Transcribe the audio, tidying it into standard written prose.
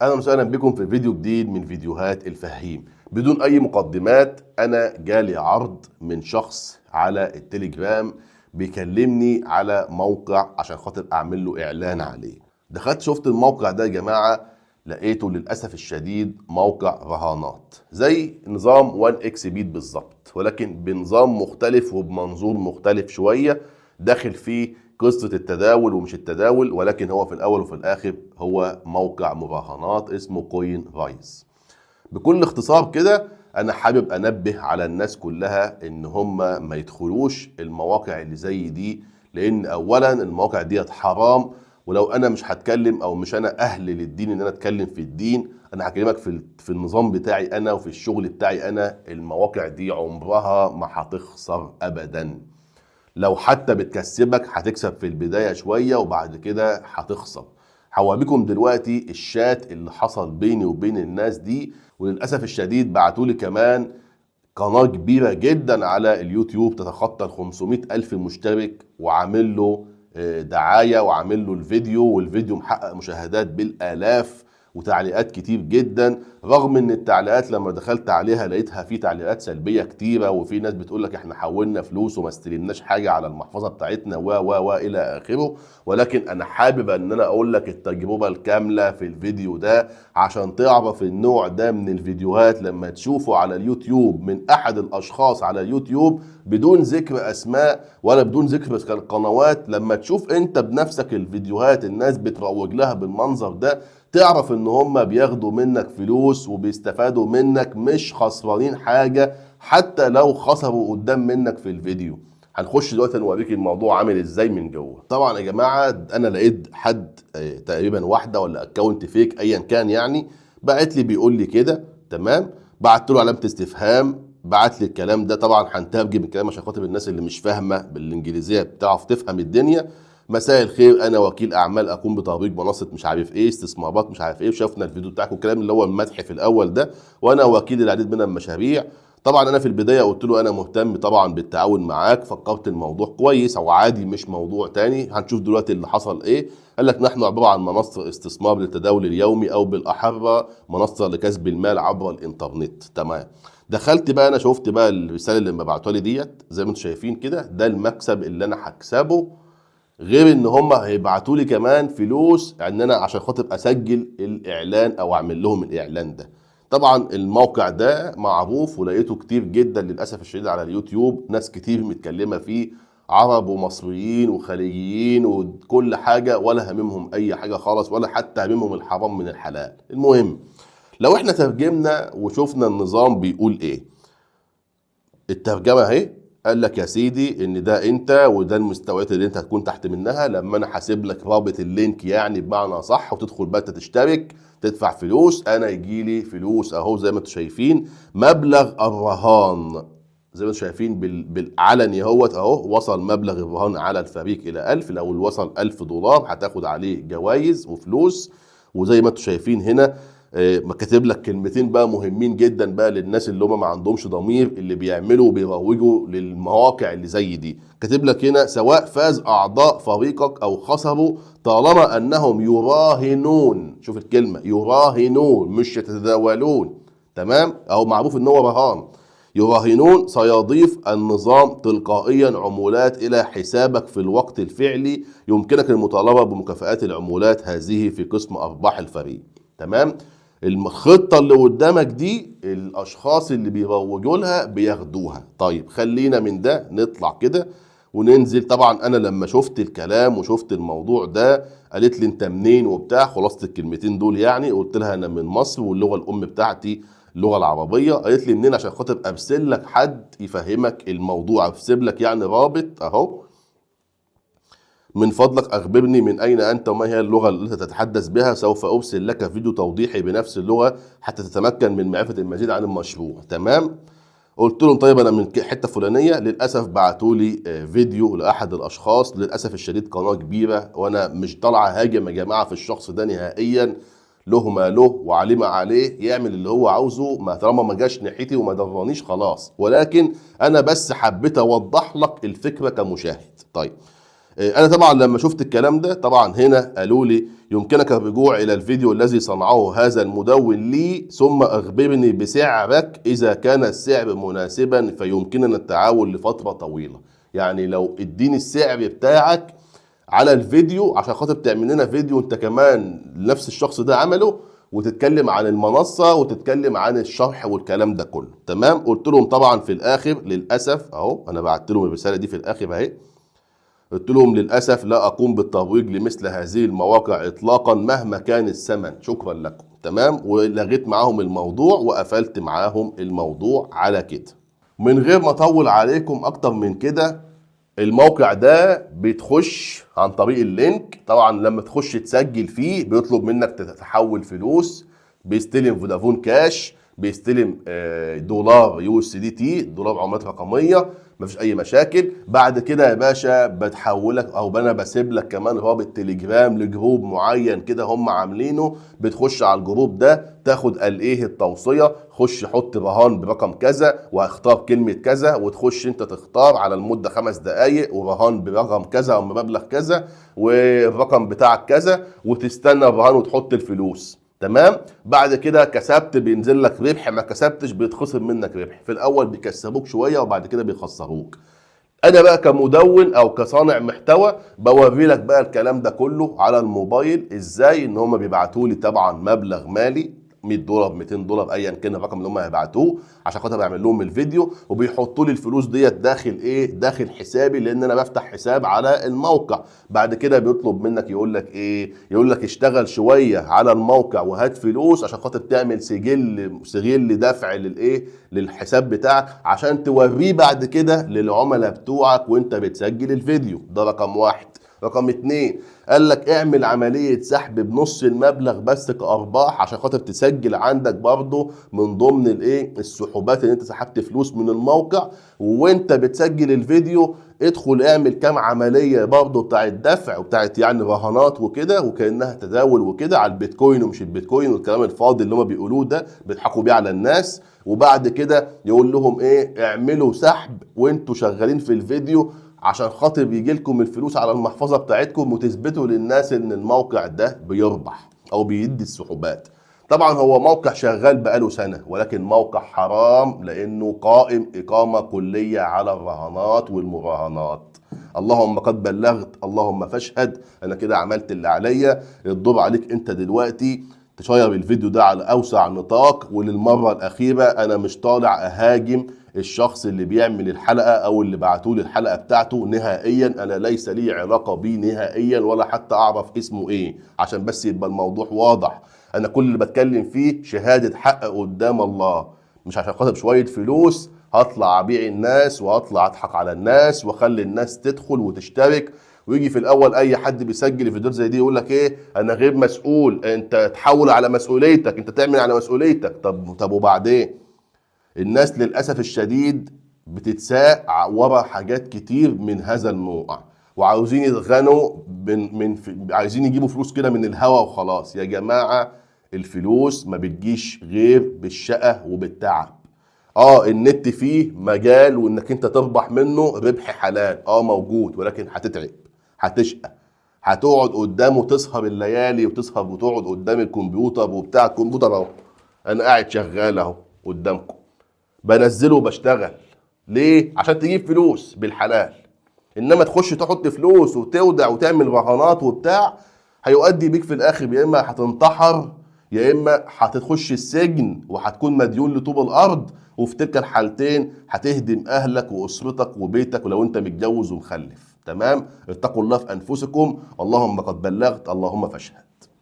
اهلا وسهلا بكم في فيديو جديد من فيديوهات الفهيم. بدون اي مقدمات، انا جالي عرض من شخص على التليجرام بيكلمني على موقع عشان خاطر اعمل له اعلان عليه. دخلت شفت الموقع ده يا جماعه، لقيته للاسف الشديد موقع رهانات زي نظام 1 اكس بيت بالظبط، ولكن بنظام مختلف وبمنظور مختلف شويه. داخل فيه قصة التداول ومش التداول، ولكن هو في الأول وفي الآخر هو موقع مراهنات اسمه كوين رايز. بكل اختصار كده، أنا حابب أنبه على الناس كلها إن هم ما يدخلوش المواقع اللي زي دي، لأن أولا المواقع ديت حرام. ولو أنا مش هتكلم أو مش أنا أهل للدين إن أنا أتكلم في الدين، أنا هكلمك في النظام بتاعي أنا وفي الشغل بتاعي أنا. المواقع دي عمرها ما هتخسر أبدا. لو حتى بتكسبك هتكسب في البداية شوية وبعد كده هتخسر. هوريكم دلوقتي الشات اللي حصل بيني وبين الناس دي، وللأسف الشديد بعتولي كمان قناة كبيرة جدا على اليوتيوب تتخطى ال 500 ألف مشترك، وعامل له دعاية وعامل له الفيديو، والفيديو محقق مشاهدات بالآلاف وتعليقات كتير جدا. رغم ان التعليقات لما دخلت عليها لقيتها في تعليقات سلبية كتيرة، وفي ناس بتقول لك احنا حولنا فلوس وما استلمناش حاجة على المحفظة بتاعتنا و الى اخره. ولكن انا حابب ان انا اقول لك التجربة الكاملة في الفيديو ده، عشان تعرف النوع ده من الفيديوهات لما تشوفه على اليوتيوب من احد الاشخاص على اليوتيوب بدون ذكر اسماء ولا بدون ذكر القنوات، لما تشوف انت بنفسك الفيديوهات الناس بتروج لها بالمنظر ده، تعرف ان هم بياخدوا منك فلوس وبيستفادوا منك، مش خسرانين حاجة حتى لو خسروا قدام منك في الفيديو. هنخش دلوقتي نوريك الموضوع عامل ازاي من جوه. طبعا يا جماعه انا لقيت حد تقريبا واحده ولا اكونت فيك ايا كان يعني، بعت لي بيقول لي كده تمام. بعت له علامه استفهام، بعت لي الكلام ده. طبعا هنترجم الكلام عشان خاطر الناس اللي مش فاهمه بالانجليزيه بتعرف تفهم الدنيا. مساء الخير، انا وكيل اعمال اقوم بتطبيق منصه مش عارف ايه استثمارات مش عارف ايه، وشافنا الفيديو بتاعكم الكلام اللي هو المدح في الاول ده، وانا وكيل العديد من المشاريع. طبعا انا في البدايه قلت له انا مهتم طبعا بالتعاون معاك، فكرت الموضوع كويس او عادي مش موضوع تاني. هنشوف دلوقتي اللي حصل ايه. قال لك نحن عباره عن منصه استثمار للتداول اليومي، او بالاحرى منصه لكسب المال عبر الانترنت. تمام. دخلت بقى انا شفت بقى الرساله اللي مبعتوها لي ديت، زي ما انتم شايفين كده ده المكسب اللي انا هكسبه، غير ان هم هيبعتوا لي كمان فلوس ان انا عشان خاطر اسجل الاعلان او اعمل لهم الاعلان ده. طبعا الموقع ده معروف ولقيته كتير جدا للاسف الشديد على اليوتيوب، ناس كتير متكلمه فيه، عرب ومصريين وخليجيين وكل حاجه، ولا هممهم اي حاجه خالص، ولا حتى هممهم الحرام من الحلال. المهم، لو احنا ترجمنا وشفنا النظام بيقول ايه، الترجمه اهي. قال لك يا سيدي ان ده انت وده المستويات اللي انت هتكون تحت منها لما انا حاسب لك رابط اللينك، يعني بمعنى صح، وتدخل بقى انت تشترك تدفع فلوس، انا يجي لي فلوس اهو زي ما انتم شايفين. مبلغ الرهان زي ما انتم شايفين بالعلني اهوت اهو، وصل مبلغ الرهان على الفريق الى 1000. لو وصل 1000 دولار هتاخد عليه جوائز وفلوس. وزي ما انتم شايفين هنا كاتب لك كلمتين بقى مهمين جدا بقى للناس اللي هم ما عندهمش ضمير، اللي بيعملوا وبيروجوا للمواقع اللي زي دي. كاتب لك هنا سواء فاز اعضاء فريقك او خسروا، طالما انهم يراهنون. شوف الكلمه يراهنون مش يتداولون. تمام، او معروف ان هو رهان. يراهنون سيضيف النظام تلقائيا عمولات الى حسابك في الوقت الفعلي، يمكنك المطالبه بمكافآت العمولات هذه في قسم ارباح الفريق. تمام. الخطة اللي قدامك دي الأشخاص اللي بيروجوا لها بياخدوها. طيب خلينا من ده نطلع كده وننزل. طبعا أنا لما شفت الكلام وشفت الموضوع ده، قالت لي أنت منين وبتاع، خلاصة الكلمتين دول يعني. قلت لها أنا من مصر واللغة الأم بتاعتي اللغة العربية. قالت لي منين عشان خاطر أرسل لك حد يفهمك الموضوع، أرسل لك يعني رابط أهو. من فضلك أخبرني من أين أنت وما هي اللغة التي تتحدث بها، سوف أرسل لك فيديو توضيحي بنفس اللغة حتى تتمكن من معرفة المزيد عن المشروع. تمام. قلت لهم طيب أنا من حتة فلانية. للأسف بعتوا لي فيديو لأحد الأشخاص، للأسف الشديد قناة كبيرة، وأنا مش طالعة هاجم يا جماعة في الشخص ده نهائيا. له ما له وعليه ما عليه، يعمل اللي هو عاوزه، ما طالما ما جاش ناحيتي وما ضرنيش خلاص. ولكن أنا بس حبيت أوضح لك الفكرة كمشاهد. طيب انا طبعا لما شفت الكلام ده طبعا هنا قالوا لي يمكنك الرجوع الى الفيديو الذي صنعه هذا المدون لي ثم اخبرني بسعرك، اذا كان السعر مناسبا فيمكننا التعاون لفترة طويلة. يعني لو اديني السعر بتاعك على الفيديو عشان خاطر تعمل لنا فيديو انت كمان نفس الشخص ده عمله، وتتكلم عن المنصة وتتكلم عن الشرح والكلام ده كله. تمام. قلت لهم طبعا في الاخر للاسف اهو، انا بعت لهم الرسالة دي في الاخر اهي، قلت لهم للأسف لا أقوم بالترويج لمثل هذه المواقع إطلاقا مهما كان الثمن، شكرا لكم. تمام. ولغيت معاهم الموضوع وقفلت معاهم الموضوع على كده. من غير ما أطول عليكم أكتر من كده، الموقع ده بتخش عن طريق اللينك. طبعا لما تخش تسجل فيه بيطلب منك تحول فلوس، بيستلم فودافون كاش، بيستلم دولار USDT، دولار عملات رقميه، مفيش اي مشاكل. بعد كده يا باشا بتحولك او انا بسيب لك كمان رابط تليجرام لجروب معين كده هم عاملينه، بتخش على الجروب ده تاخد الايه التوصيه، خش حط رهان برقم كذا واختار كلمه كذا، وتخش انت تختار على المده 5 دقائق ورهان برقم كذا او بمبلغ كذا والرقم بتاعك كذا، وتستنى الرهان وتحط الفلوس. تمام. بعد كده كسبت بينزل لك ربح، ما كسبتش بيتخصم منك ربح. في الاول بيكسبوك شويه وبعد كده بيخسروك. انا بقى كمدون او كصانع محتوى بوري لك بقى الكلام ده كله على الموبايل ازاي ان هم بيبعتوا لي طبعا مبلغ مالي $100 $200 ايا كان الرقم اللي هم هيبعتوه عشان خاطر بعمل لهم الفيديو، وبيحطوا لي الفلوس ديت داخل ايه، داخل حسابي، لان انا بفتح حساب على الموقع. بعد كده بيطلب منك يقول لك ايه، يقول لك اشتغل شويه على الموقع وهات فلوس عشان خاطر تعمل سجل دفع للايه، للحساب بتاعك عشان توريه بعد كده للعملاء بتوعك وانت بتسجل الفيديو. ده رقم واحد. رقم 2 قال لك اعمل عملية سحب بنص المبلغ بس كأرباح عشان خاطر تسجل عندك برضو من ضمن الايه السحوبات اللي انت سحبت فلوس من الموقع. وانت بتسجل الفيديو ادخل اعمل كام عملية برضو بتاعت دفع وبتاعت يعني رهانات وكده، وكأنها تداول وكده على البيتكوين ومش البيتكوين والكلام الفاضي اللي هم بيقولوه ده بيضحكوا بيه على الناس. وبعد كده يقول لهم ايه، اعملوا سحب وانتوا شغالين في الفيديو عشان خاطر بيجي لكم الفلوس على المحفظه بتاعتكم، وتثبتوا للناس ان الموقع ده بيربح او بيدي السحوبات. طبعا هو موقع شغال بقاله سنه، ولكن موقع حرام لانه قائم اقامه كليه على الرهانات والمراهنات. اللهم قد بلغت، اللهم فاشهد. انا كده عملت اللي عليا. الدور عليك انت دلوقتي تشير الفيديو ده على اوسع نطاق. وللمره الاخيره انا مش طالع اهاجم الشخص اللي بيعمل الحلقه او اللي بعتولي الحلقه بتاعته نهائيا، انا ليس لي علاقه بيه نهائيا ولا حتى اعرف اسمه ايه، عشان بس يبقى الموضوع واضح. انا كل اللي بتكلم فيه شهاده حق قدام الله، مش عشان خاطر شويه فلوس هطلع ابيع الناس وهطلع اضحك على الناس واخلي الناس تدخل وتشترك. ويجي في الاول اي حد بيسجل فيديوهات زي دي يقول لك ايه، انا غير مسؤول، انت تحول على مسؤوليتك، انت تعمل على مسؤوليتك. طب وبعدين؟ الناس للأسف الشديد بتتساق ورا حاجات كتير من هذا النوع، وعاوزين يتغنوا عايزين يجيبوا فلوس كده من الهوا وخلاص. يا جماعة الفلوس ما بتجيش غير بالشقة وبالتعب. النت فيه مجال وانك انت تربح منه ربح حلال، موجود، ولكن هتتعب، هتشقى، هتقعد قدامه تسهر الليالي وتسهر وتقعد قدام الكمبيوتر وبتاع الكمبيوتر اهو. انا قاعد شغال اهو قدامكم بنزله وبشتغل. ليه؟ عشان تجيب فلوس بالحلال. انما تخش تحط فلوس وتودع وتعمل رهانات وبتاع، هيؤدي بيك في الاخر يا اما هتنتحر يا اما هتخش السجن وهتكون مديون لطوب الارض. وفي تلك الحالتين هتهدم اهلك واسرتك وبيتك ولو انت متجوز ومخلف. تمام. اتقوا الله في انفسكم. اللهم قد بلغت، اللهم فاشهد.